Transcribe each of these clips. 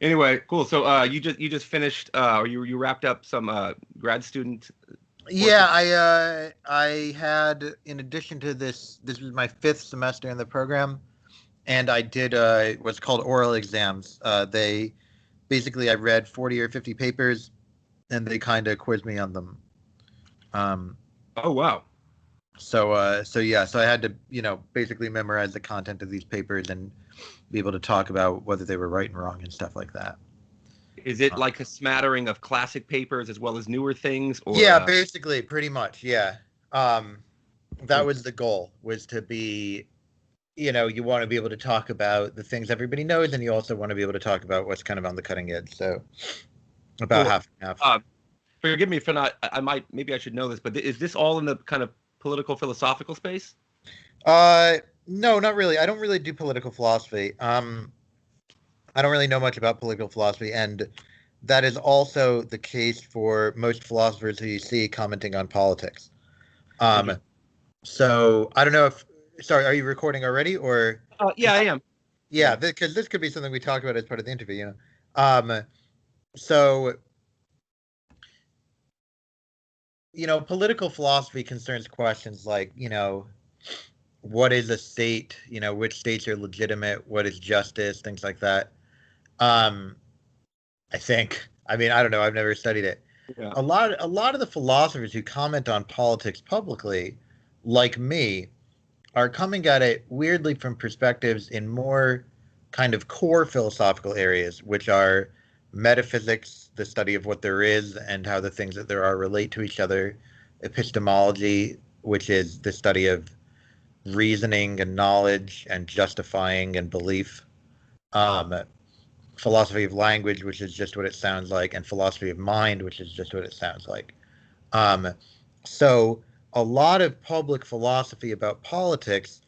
Anyway, cool. So you just finished or you wrapped up some grad student work. Yeah, I had, in addition to this was my fifth semester in the program, and I did what's called oral exams. They basically I read 40 or 50 papers, and they kind of quizzed me on them. Um, Oh wow. so yeah, so I had to basically memorize the content of these papers and be able to talk about whether they were right and wrong and stuff like that. Is it like a smattering of classic papers as well as newer things, or Yeah, basically, pretty much. Yeah. That cool. was the goal, was to be, you want to be able to talk about the things everybody knows, and you also want to be able to talk about what's kind of on the cutting edge. So about Cool. half and half. Forgive me for not. Maybe I should know this, but is this all in the kind of political philosophical space? No, not really. I don't really do political philosophy. I don't really know much about political philosophy, and that is also the case for most philosophers who you see commenting on politics. So I don't know if. Sorry, are you recording already, or? Yeah, I am. Yeah, because this could be something we talk about as part of the interview. So political philosophy concerns questions like what is a state? Which states are legitimate? What is justice? Things like that. I think. I mean, I don't know. I've never studied it. Yeah. A lot of the philosophers who comment on politics publicly, like me, are coming at it weirdly from perspectives in more kind of core philosophical areas, which are metaphysics, the study of what there is and how the things that there are relate to each other, epistemology, which is the study of reasoning and knowledge and justifying and belief, philosophy of language, which is just what it sounds like, and philosophy of mind, which is just what it sounds like. So a lot of public philosophy about politics,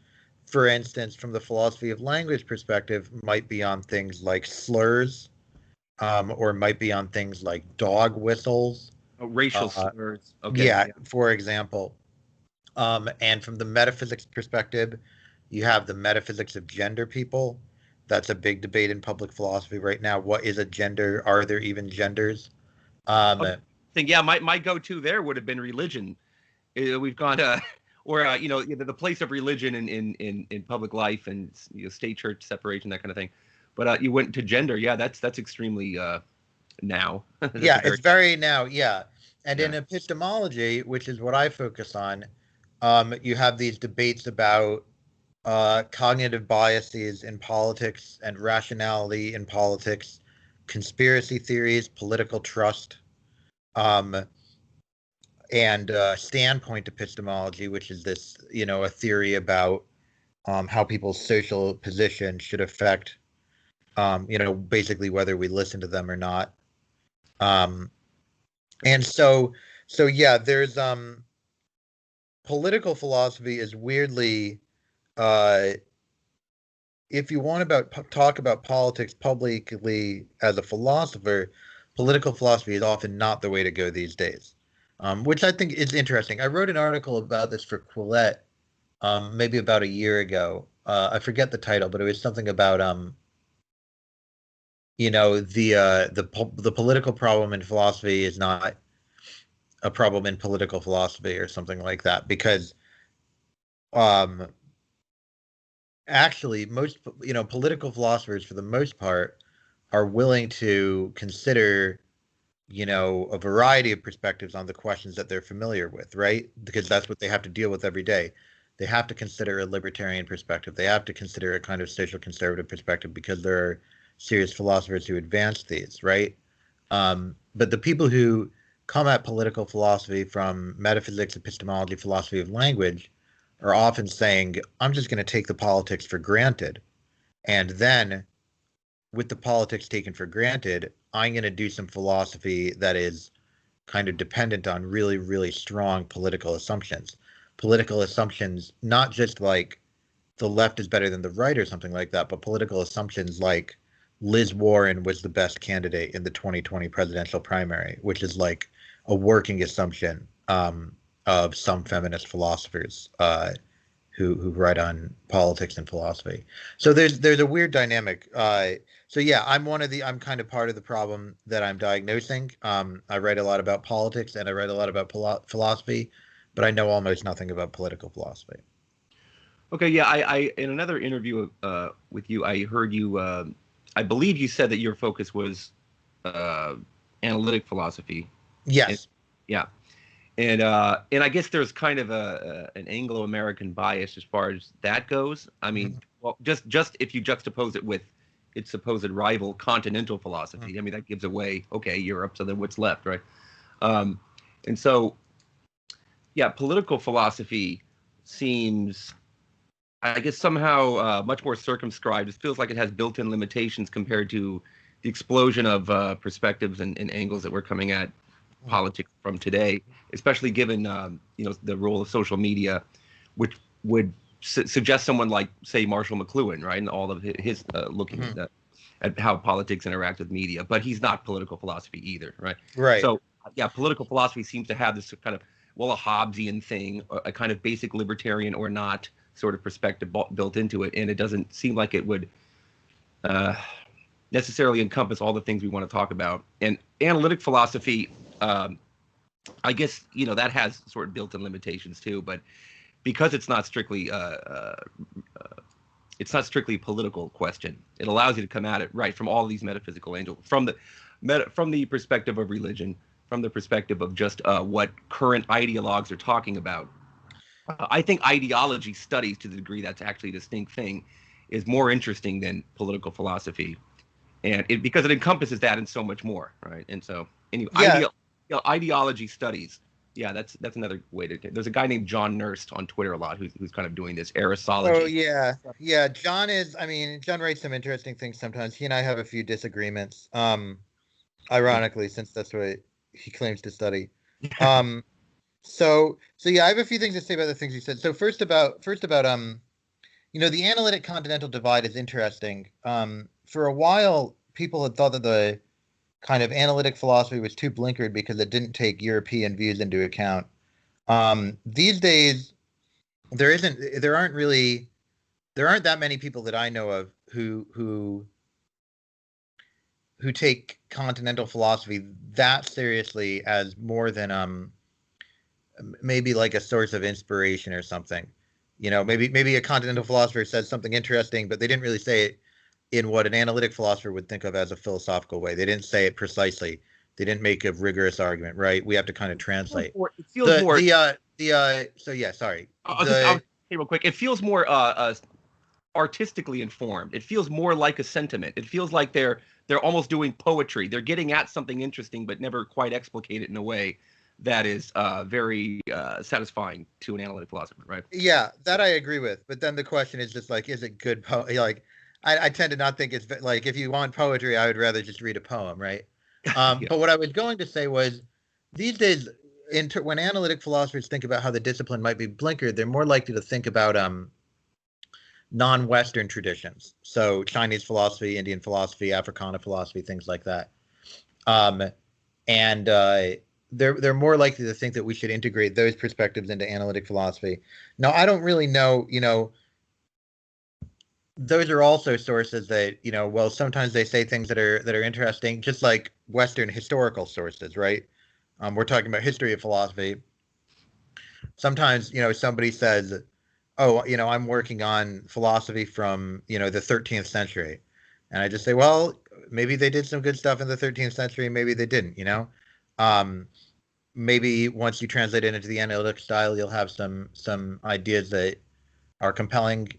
for instance, from the philosophy of language perspective, might be on things like slurs, or might be on things like dog whistles. Racial slurs. Okay. Yeah, for example. And from the metaphysics perspective, you have the metaphysics of gender people. That's a big debate in public philosophy right now. What is a gender? Are there even genders? Yeah, my go-to there would have been religion. We've gone or the place of religion in public life and state church separation, that kind of thing. But you went to gender. Yeah, that's extremely now. Yeah, it's very now. Yeah, and in epistemology, which is what I focus on, you have these debates about cognitive biases in politics and rationality in politics, conspiracy theories, political trust, and standpoint epistemology, which is this, a theory about how people's social position should affect, basically whether we listen to them or not. And so yeah, there's political philosophy is weirdly, if you want talk about politics publicly as a philosopher, political philosophy is often not the way to go these days, which I think is interesting. I wrote an article about this for Quillette, maybe about a year ago. I forget the title, but it was something about the political problem in philosophy is not a problem in political philosophy or something like that, because actually most political philosophers for the most part are willing to consider a variety of perspectives on the questions that they're familiar with, right? Because that's what they have to deal with every day. They have to consider a libertarian perspective. They have to consider a kind of social conservative perspective, because there are serious philosophers who advance these, right? But the people who come at political philosophy from metaphysics, epistemology, philosophy of language are often saying, I'm just going to take the politics for granted. And then with the politics taken for granted, I'm going to do some philosophy that is kind of dependent on really, really strong political assumptions. Political assumptions, not just like the left is better than the right or something like that, but political assumptions like Liz Warren was the best candidate in the 2020 presidential primary, which is like a working assumption of some feminist philosophers who write on politics and philosophy. So there's a weird dynamic. So yeah, I'm kind of part of the problem that I'm diagnosing. I write a lot about politics and I write a lot about philosophy, but I know almost nothing about political philosophy. Okay, yeah, I in another interview with you, I heard you. I believe you said that your focus was analytic philosophy. And, Yes. yeah, and I guess there's kind of an Anglo-American bias as far as that goes. I mean, well, just if you juxtapose it with its supposed rival continental philosophy, I mean that gives away Europe. So then what's left, right? Um, and so yeah, political philosophy seems, I guess, somehow much more circumscribed. It feels like it has built-in limitations compared to the explosion of perspectives and angles that we're coming at politics from today, especially given the role of social media, which would suggest someone like, say, Marshall McLuhan, right, and all of his looking at how politics interact with media. But he's not political philosophy either, right? Right. So yeah, political philosophy seems to have this kind of, well, a Hobbesian thing, a kind of basic libertarian or not sort of perspective built into it, and it doesn't seem like it would necessarily encompass all the things we want to talk about. And analytic philosophy, I guess, that has sort of built-in limitations too, but because it's not strictly a political question, it allows you to come at it right from all these metaphysical angles, from the perspective of religion, from the perspective of just what current ideologues are talking about. I think ideology studies, to the degree that's actually a distinct thing, is more interesting than political philosophy, and because it encompasses that and so much more, right? And so anyway, ideology studies. Yeah, that's another way to. There's a guy named John Nurst on Twitter a lot who's kind of doing this Aristology. Oh yeah. John writes some interesting things sometimes. He and I have a few disagreements. Ironically, since that's what he claims to study. So yeah, I have a few things to say about the things you said. So first about the analytic continental divide is interesting. For a while, people had thought that the kind of analytic philosophy was too blinkered because it didn't take European views into account. These days, there aren't that many people that I know of who take continental philosophy that seriously as more than maybe like a source of inspiration or something. Maybe a continental philosopher says something interesting, but they didn't really say it in what an analytic philosopher would think of as a philosophical way. They didn't say it precisely. They didn't make a rigorous argument, right? We have to kind of translate. It feels more. So yeah, sorry. I'll say real quick. It feels more artistically informed. It feels more like a sentiment. It feels like they're almost doing poetry. They're getting at something interesting, but never quite explicate it in a way that is very satisfying to an analytic philosopher, right? Yeah, that I agree with. But then the question is just like, is it good like, I tend to not think it's like, if you want poetry, I would rather just read a poem, right? Yeah. But what I was going to say was, these days, when analytic philosophers think about how the discipline might be blinkered, they're more likely to think about non-Western traditions. So Chinese philosophy, Indian philosophy, Africana philosophy, things like that. And they're more likely to think that we should integrate those perspectives into analytic philosophy. Now, I don't really know, those are also sources that, well, sometimes they say things that are interesting, just like Western historical sources, right? We're talking about history of philosophy. Sometimes, somebody says, oh, I'm working on philosophy from, the 13th century. And I just say, well, maybe they did some good stuff in the 13th century. Maybe they didn't, maybe once you translate it into the analytic style, you'll have some ideas that are compelling,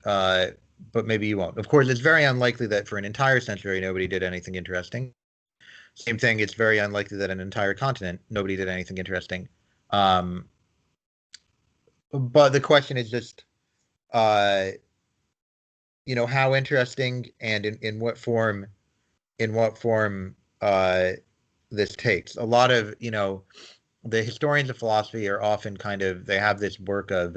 but maybe you won't. Of course, it's very unlikely that for an entire century, nobody did anything interesting. Same thing, it's very unlikely that an entire continent, nobody did anything interesting. But the question is just, how interesting and in what form this takes. A lot of, the historians of philosophy are often they have this work of,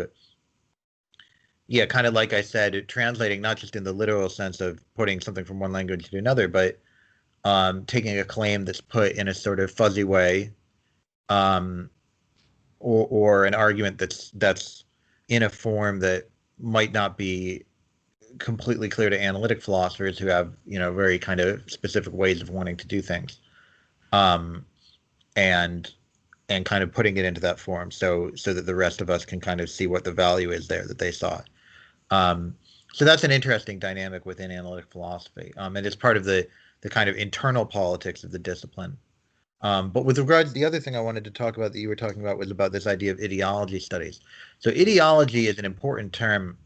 kind of like I said, translating not just in the literal sense of putting something from one language to another, but taking a claim that's put in a sort of fuzzy way, or an argument that's in a form that might not be completely clear to analytic philosophers who have, very kind of specific ways of wanting to do things, um, and kind of putting it into that form, so that the rest of us can kind of see what the value is there that they saw. Um, so that's an interesting dynamic within analytic philosophy, and it's part of the kind of internal politics of the discipline. But with regards, the other thing I wanted to talk about that you were talking about was about this idea of ideology studies. So ideology is an important term.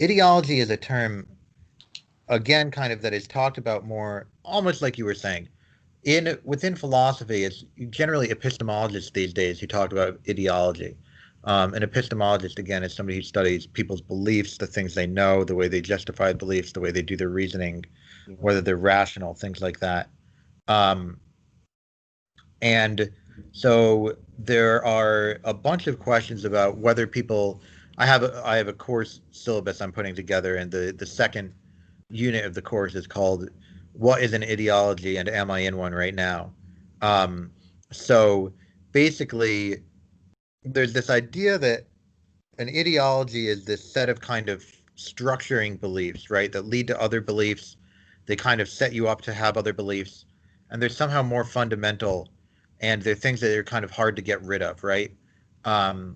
Ideology is a term, again, kind of that is talked about more, almost like you were saying. Within philosophy, it's generally epistemologists these days who talk about ideology. An epistemologist, again, is somebody who studies people's beliefs, the things they know, the way they justify beliefs, the way they do their reasoning, whether they're rational, things like that. And so there are a bunch of questions about whether people. I have a course syllabus I'm putting together, and the second unit of the course is called "What is an Ideology and Am I in One Right Now?" So basically, there's this idea that an ideology is this set of kind of structuring beliefs, right, that lead to other beliefs. They kind of set you up to have other beliefs, and they're somehow more fundamental, and they're things that are kind of hard to get rid of, right? Um,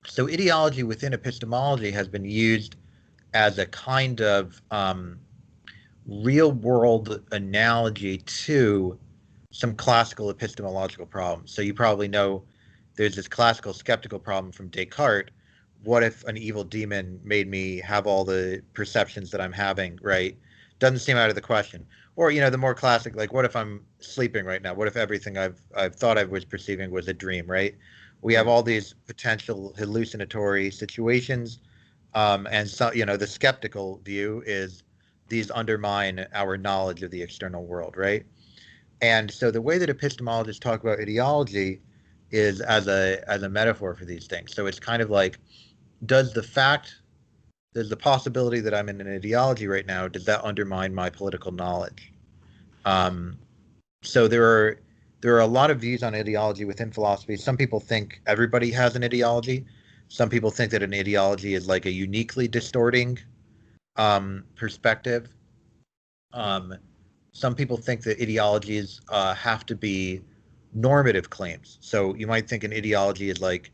so ideology within epistemology has been used as a kind of real world analogy to some classical epistemological problems. So you probably know there's this classical skeptical problem from Descartes. What if an evil demon made me have all the perceptions that I'm having, right? Doesn't seem out of the question. Or, the more classic, like, what if I'm sleeping right now? What if everything I've thought I was perceiving was a dream, right? We have all these potential hallucinatory situations, and so, the skeptical view is these undermine our knowledge of the external world, right? And so the way that epistemologists talk about ideology is as a metaphor for these things. So it's kind of like, does the possibility that I'm in an ideology right now, does that undermine my political knowledge? So there are a lot of views on ideology within philosophy. Some people think everybody has an ideology. Some people think that an ideology is like a uniquely distorting perspective. Some people think that ideologies have to be normative claims. So you might think an ideology is like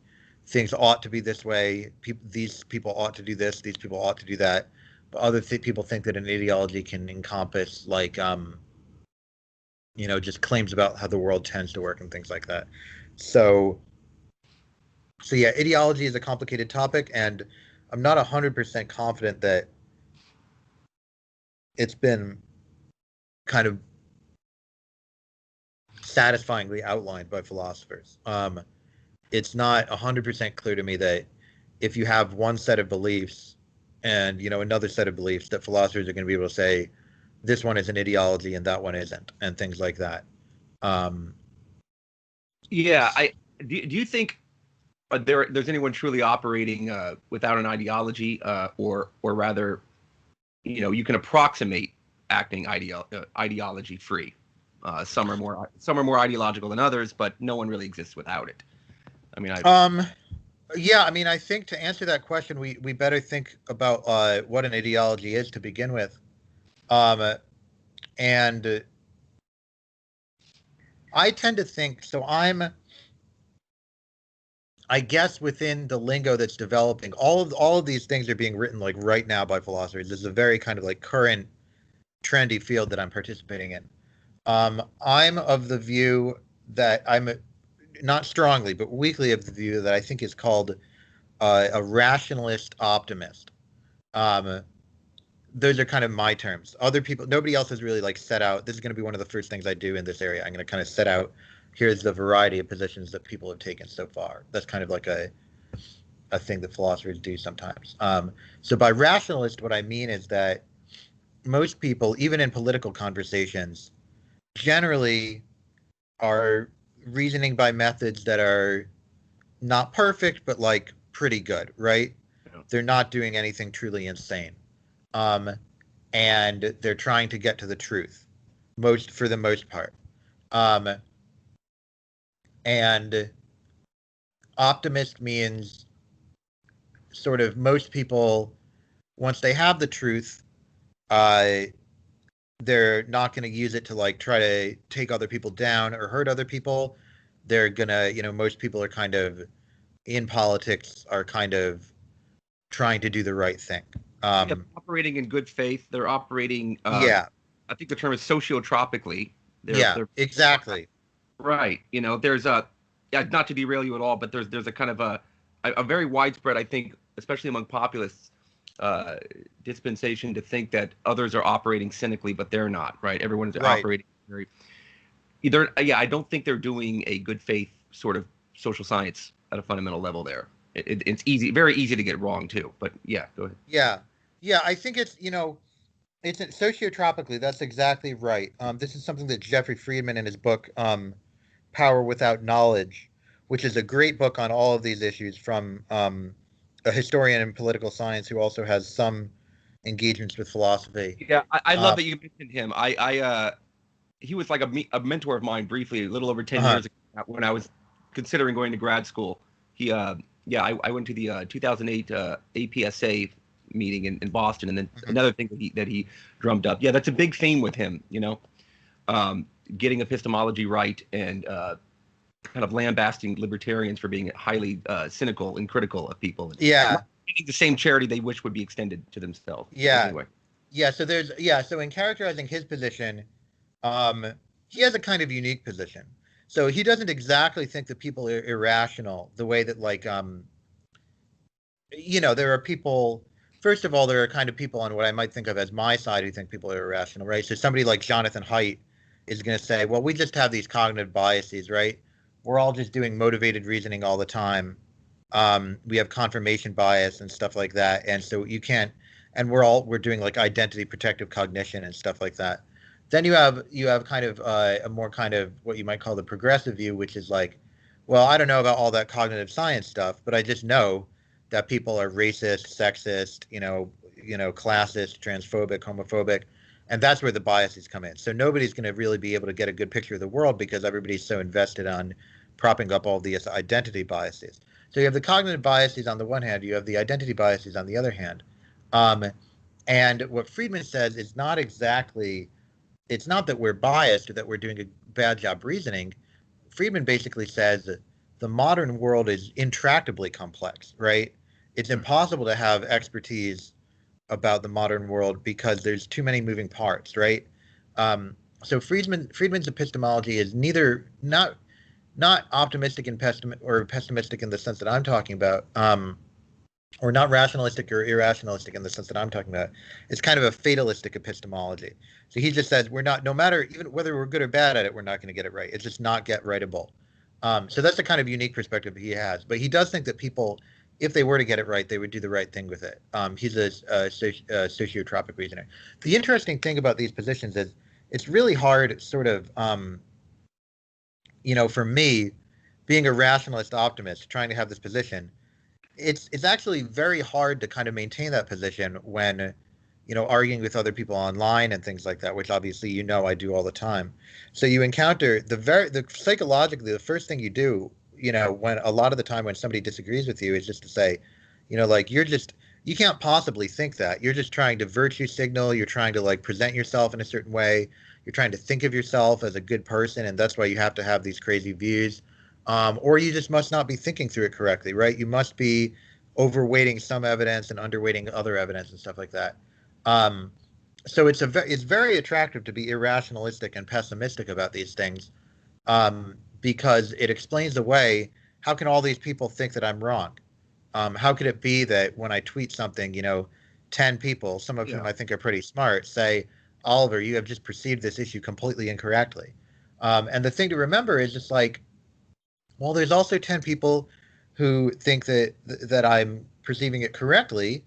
things ought to be this way. These people ought to do this. These people ought to do that. But other people think that an ideology can encompass like just claims about how the world tends to work and things like that. So yeah, ideology is a complicated topic, and I'm not 100% confident that it's been kind of satisfyingly outlined by philosophers. It's not 100% clear to me that if you have one set of beliefs and another set of beliefs, that philosophers are going to be able to say this one is an ideology and that one isn't, and things like that. Yeah, do you think there's anyone truly operating without an ideology, or rather, you can approximate acting ideology free? Some are more ideological than others, but no one really exists without it. I mean, yeah, I mean, I think to answer that question, we better think about what an ideology is to begin with, and I tend to think so. I guess within the lingo that's developing, all of these things are being written like right now by philosophers. This is a very kind of like current, trendy field that I'm participating in. I'm of the view that I'm not strongly, but weakly of the view that I think is called a rationalist optimist. Those are kind of my terms. Other people, nobody else has really like set out. This is going to be one of the first things I do in this area. I'm going to kind of set out. Here's the variety of positions that people have taken so far. That's kind of like a thing that philosophers do sometimes. So by rationalist, what I mean is that most people, even in political conversations, generally are reasoning by methods that are not perfect, but like pretty good, right? yeah. They're not doing anything truly insane. And they're trying to get to the truth, for the most part. And optimist means sort of most people, once they have the truth, uh, they're not going to use it to like try to take other people down or hurt other people. They're gonna, most people are kind of in politics are kind of trying to do the right thing. Operating in good faith. They're operating. Yeah, I think the term is sociotropically. yeah, They're exactly. right. There's a, yeah, not to derail you at all, but there's a kind of a very widespread, I think, especially among populists, dispensation to think that others are operating cynically, but they're not. Right. Everyone is Right. operating very. Either, yeah, I don't think they're doing a good faith sort of social science at a fundamental level there. It's easy, very easy to get wrong too. But yeah, go ahead. Yeah, yeah. I think it's sociotropically. That's exactly right. This is something that Jeffrey Friedman in his book "Power Without Knowledge," which is a great book on all of these issues from a historian in political science who also has some engagements with philosophy. Yeah, I love Um, that you mentioned him. He was like a mentor of mine briefly, a little over 10 uh-huh. years ago when I was considering going to grad school. Yeah, I went to the 2008 APSA meeting in Boston, and then Mhm. another thing that he drummed up. Yeah, that's a big theme with him. Getting epistemology right and kind of lambasting libertarians for being highly cynical and critical of people, and Yeah, not getting the same charity they wish would be extended to themselves. But yeah, anyway. yeah. So in characterizing his position, um, he has a kind of unique position. So he doesn't exactly think that people are irrational the way that there are people. First of all, there are kind of people on what I might think of as my side who think people are irrational, right? So somebody like Jonathan Haidt is going to say, well, we just have these cognitive biases, right? We're all just doing motivated reasoning all the time. We have confirmation bias and stuff like that, and so you can't. And we're doing like identity protective cognition and stuff like that. Then you have kind of a more kind of what you might call the progressive view, which is like, well, I don't know about all that cognitive science stuff, but I just know that people are racist, sexist, classist, transphobic, homophobic, and that's where the biases come in. So nobody's going to really be able to get a good picture of the world because everybody's so invested on propping up all these identity biases. So you have the cognitive biases on the one hand, you have the identity biases on the other hand. Um, and what Friedman says is not exactly, it's not that we're biased or that we're doing a bad job reasoning. Friedman basically says that the modern world is intractably complex, right? It's impossible to have expertise about the modern world because there's too many moving parts, right? So Friedman's epistemology is neither not optimistic and pessimistic in the sense that I'm talking about, or not rationalistic or irrationalistic in the sense that I'm talking about. It's kind of a fatalistic epistemology. So he just says we're not, no matter even whether we're good or bad at it, we're not going to get it right. It's just not get rightable. So that's the kind of unique perspective he has. But he does think that people, if they were to get it right, they would do the right thing with it. He's a sociotropic reasoner. The interesting thing about these positions is it's really hard, sort of, for me, being a rationalist optimist, trying to have this position, it's actually very hard to kind of maintain that position when arguing with other people online and things like that, which obviously I do all the time. So you encounter the psychologically, the first thing you do, when a lot of the time when somebody disagrees with you is just to say, like you can't possibly think that. You're just trying to virtue signal, you're trying to like present yourself in a certain way, you're trying to think of yourself as a good person, and that's why you have to have these crazy views. Or you just must not be thinking through it correctly, right? You must be overweighting some evidence and underweighting other evidence and stuff like that. Um, so it's very attractive to be irrationalistic and pessimistic about these things, because it explains away how can all these people think that I'm wrong? How could it be that when I tweet something, 10 people, some of whom Yeah. I think are pretty smart, say, Oliver, you have just perceived this issue completely incorrectly. And the thing to remember is just like, well, there's also 10 people who think that I'm perceiving it correctly,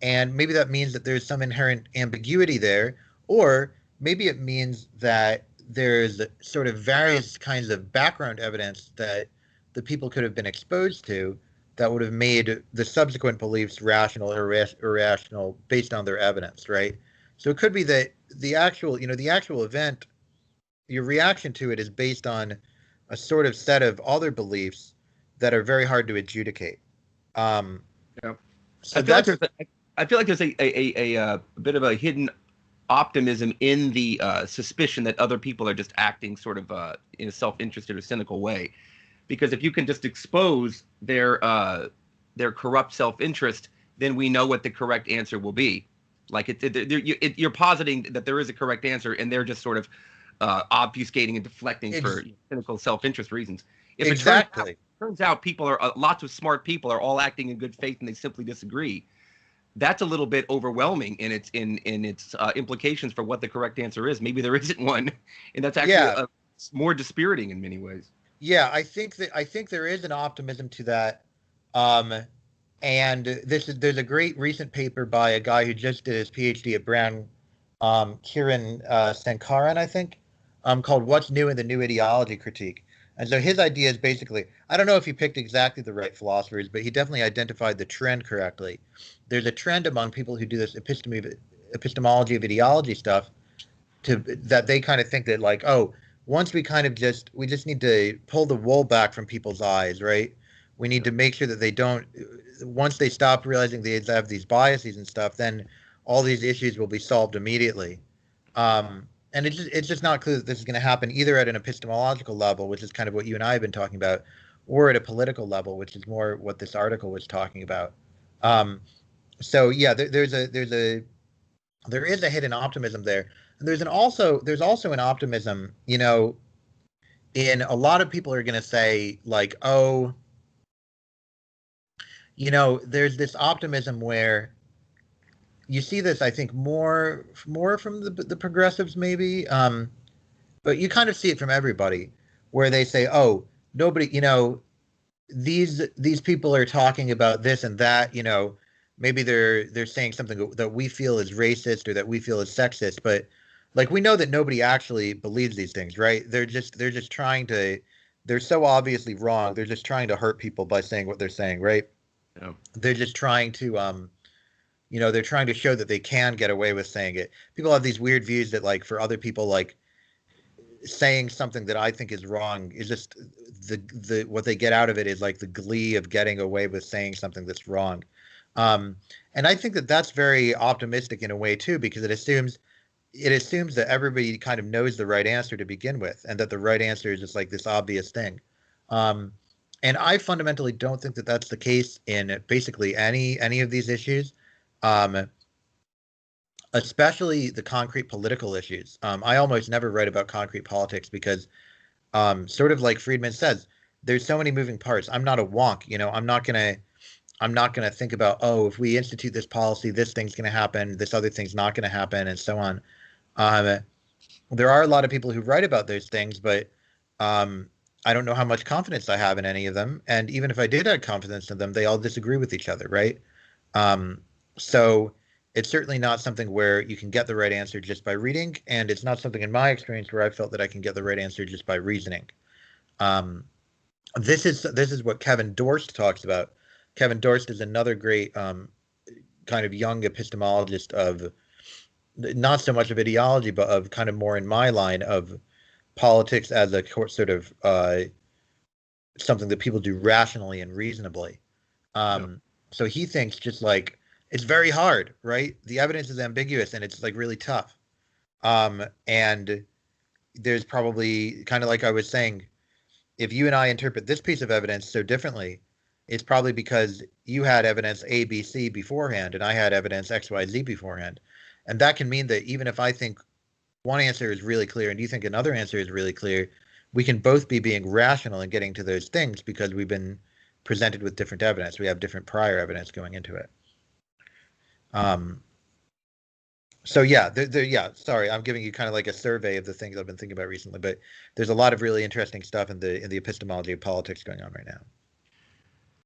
and maybe that means that there's some inherent ambiguity there, or maybe it means that there's sort of various kinds of background evidence that the people could have been exposed to that would have made the subsequent beliefs rational or irrational based on their evidence, right? So it could be that the actual event, your reaction to it is based on a sort of set of other beliefs that are very hard to adjudicate. Um, Yeah. So that's I feel like there's a bit of a hidden optimism in the suspicion that other people are just acting sort of in a self-interested or cynical way. Because if you can just expose their corrupt self-interest, then we know what the correct answer will be. Like you're positing that there is a correct answer, and they're just sort of obfuscating and deflecting for cynical self-interest reasons. If exactly. It turns out people are lots of smart people are all acting in good faith and they simply disagree, that's a little bit overwhelming in its implications for what the correct answer is. Maybe there isn't one, and that's actually more dispiriting in many ways. Yeah, I think there is an optimism to that. And there's a great recent paper by a guy who just did his PhD at Brown, Kiran Sankaran, I think, called "What's New in the New Ideology Critique." And so his idea is basically, I don't know if he picked exactly the right philosophers, but he definitely identified the trend correctly. There's a trend among people who do this epistemology of ideology stuff that they kind of think that, like, oh, once we just need to pull the wool back from people's eyes, right? We need to make sure that they don't, once they stop realizing they have these biases and stuff, then all these issues will be solved immediately. And it's just not clear that this is going to happen either at an epistemological level, which is kind of what you and I have been talking about, or at a political level, which is more what this article was talking about. So yeah, there is a hidden optimism there. And there's also an optimism, in a lot of people are going to say, like, oh, there's this optimism where you see this, I think, more from the progressives, maybe, but you kind of see it from everybody, where they say, oh, nobody, these people are talking about this and that, maybe they're saying something that we feel is racist or that we feel is sexist, but like we know that nobody actually believes these things, right? They're just trying to, they're so obviously wrong. They're just trying to hurt people by saying what they're saying, right? Yeah. They're just trying to they're trying to show that they can get away with saying it. People have these weird views that, like, for other people, like, saying something that I think is wrong is just the what they get out of it is like the glee of getting away with saying something that's wrong. And I think that that's very optimistic in a way too, because it assumes that everybody kind of knows the right answer to begin with, and that the right answer is just like this obvious thing. And I fundamentally don't think that that's the case in basically any of these issues, especially the concrete political issues. I almost never write about concrete politics because, sort of like Friedman says, there's so many moving parts. I'm not a wonk, I'm not gonna think about, oh, if we institute this policy, this thing's gonna happen, this other thing's not gonna happen, and so on. There are a lot of people who write about those things, but I don't know how much confidence I have in any of them. And even if I did have confidence in them, they all disagree with each other, right? So it's certainly not something where you can get the right answer just by reading, and it's not something in my experience where I felt that I can get the right answer just by reasoning. This is what Kevin Dorst talks about. Kevin Dorst is another great kind of young epistemologist of not so much of ideology, but of kind of more in my line of politics as a sort of something that people do rationally and reasonably. So he thinks just like it's very hard, right? The evidence is ambiguous and it's like really tough. And there's probably, kind of like I was saying, if you and I interpret this piece of evidence so differently, it's probably because you had evidence A, B, C beforehand, and I had evidence X, Y, Z beforehand. And that can mean that even if I think one answer is really clear and you think another answer is really clear, we can both be being rational and getting to those things because we've been presented with different evidence. We have different prior evidence going into it. So yeah, sorry, I'm giving you kind of like a survey of the things I've been thinking about recently, but there's a lot of really interesting stuff in the epistemology of politics going on right now.